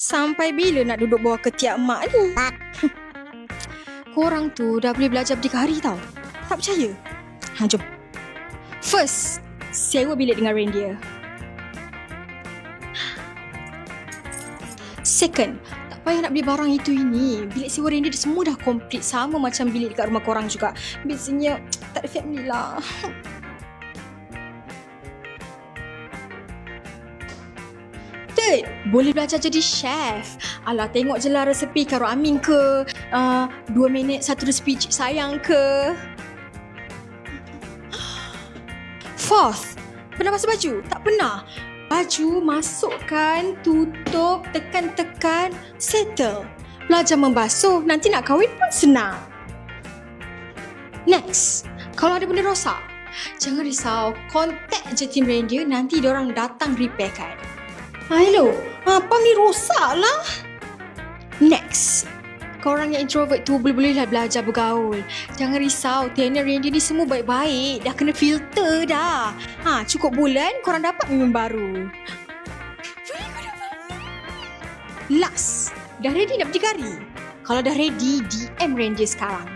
Sampai bila nak duduk bawah ketiak mak ni? Korang tu dah boleh belajar berdikah hari tau. Tak percaya? Jom. First, sewa bilik dengan reindeer. Second, tak payah nak beli barang itu ini. Bilik sewa reindeer semua dah komplit. Sama macam bilik dekat rumah korang juga. Biasanya tak ada family lah. Third, boleh belajar jadi chef. Alah, tengok je lah resepi Karo Amin ke, 2 minit satu resepi Cik Sayang ke. Fourth, pernah basuh baju? Tak pernah. Baju masukkan, tutup, tekan-tekan, settle. Belajar membasuh, nanti nak kahwin pun senang. Next, kalau ada benda rosak, jangan risau, contact je tim reindeer, nanti diorang datang repairkan. Hello, apa ni rosak lah? Next, korang yang introvert tu boleh-bolehlah belajar bergaul. Jangan risau, tenant reindeer ni semua baik-baik. Dah kena filter dah. Cukup bulan korang dapat minum baru. Last, dah ready nak berdikari? Kalau dah ready, DM reindeer sekarang.